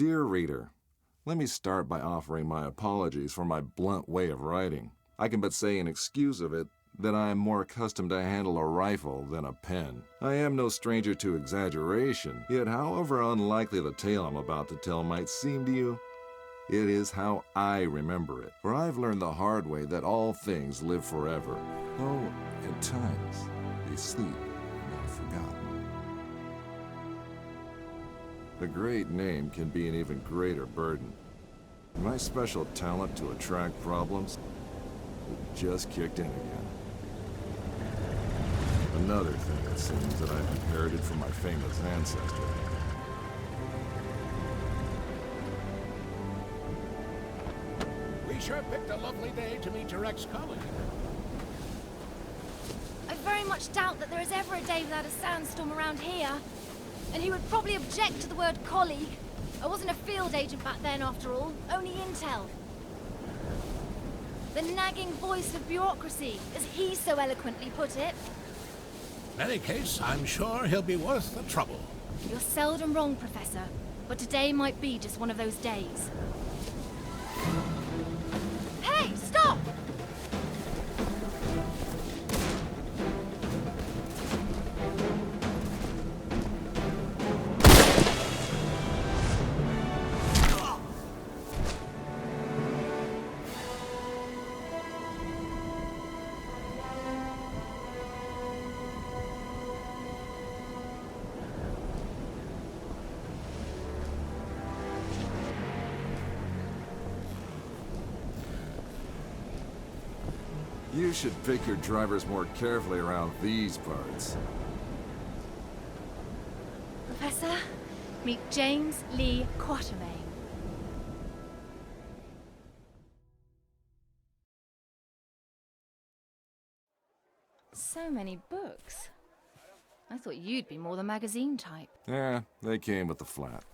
Dear reader, let me start by offering my apologies for my blunt way of writing. I can but say in excuse of it that I am more accustomed to handle a rifle than a pen. I am no stranger to exaggeration, yet however unlikely the tale I'm about to tell might seem to you, it is how I remember it. For I've learned the hard way that all things live forever, though at times they sleep and are forgotten. A great name can be an even greater burden. My special talent to attract problems just kicked in again. Another thing, it seems, that I've inherited from my famous ancestor. We sure picked a lovely day to meet your ex-colleague. I very much doubt that there is ever a day without a sandstorm around here. And he would probably object to the word colleague. I wasn't a field agent back then, after all. Only intel. The nagging voice of bureaucracy, as he so eloquently put it. In any case, I'm sure he'll be worth the trouble. You're seldom wrong, Professor. But today might be just one of those days. Hey, stop! You should pick your drivers more carefully around these parts. Professor, meet James Lee Quatermain. So many books. I thought you'd be more the magazine type. Yeah, they came with the flat.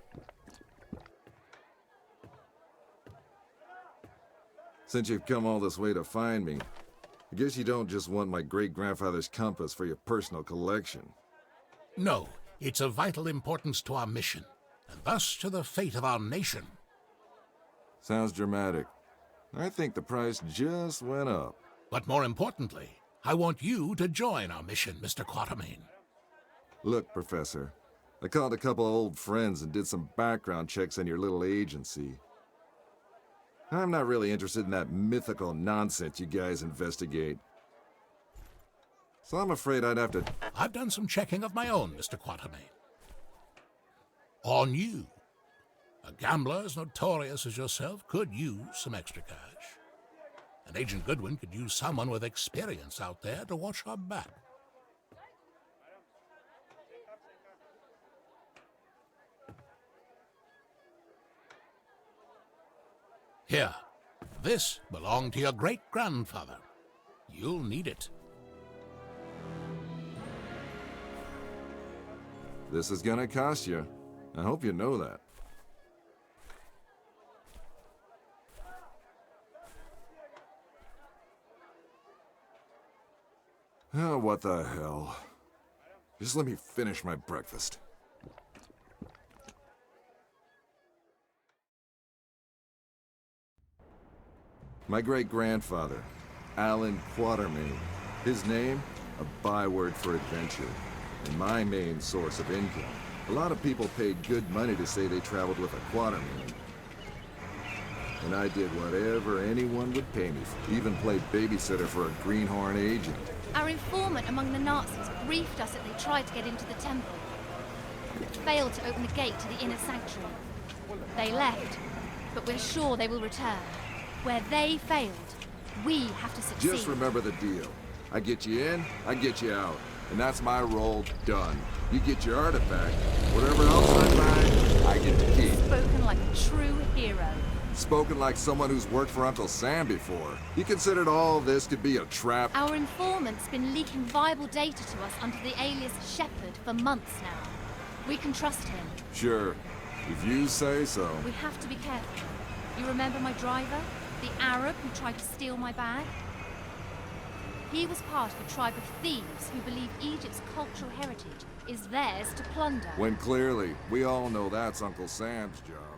Since you've come all this way to find me, I guess you don't just want my great-grandfather's compass for your personal collection. No, it's of vital importance to our mission, and thus to the fate of our nation. Sounds dramatic. I think the price just went up. But more importantly, I want you to join our mission, Mr. Quatermain. Look, Professor, I called a couple of old friends and did some background checks on your little agency. I'm not really interested in that mythical nonsense you guys investigate. So I'm afraid I'd have to... I've done some checking of my own, Mr. Quatermain. On you. A gambler as notorious as yourself could use some extra cash. And Agent Goodwin could use someone with experience out there to watch her back. Here, this belonged to your great-grandfather. You'll need it. This is gonna cost you. I hope you know that. Oh, what the hell. Just let me finish my breakfast. My great-grandfather, Alan Quatermain. His name, a byword for adventure, and my main source of income. A lot of people paid good money to say they traveled with a Quatermain. And I did whatever anyone would pay me for. Even played babysitter for a greenhorn agent. Our informant among the Nazis briefed us that they tried to get into the temple, but failed to open the gate to the inner sanctuary. They left, but we're sure they will return. Where they failed, we have to succeed. Just remember the deal. I get you in, I get you out. And that's my role done. You get your artifact. Whatever else I find, I get to keep. Spoken like a true hero. Spoken like someone who's worked for Uncle Sam before. He considered all this to be a trap. Our informant's been leaking viable data to us under the alias Shepherd for months now. We can trust him. Sure, if you say so. We have to be careful. You remember my driver? The Arab who tried to steal my bag? He was part of a tribe of thieves who believe Egypt's cultural heritage is theirs to plunder. When clearly, we all know that's Uncle Sam's job.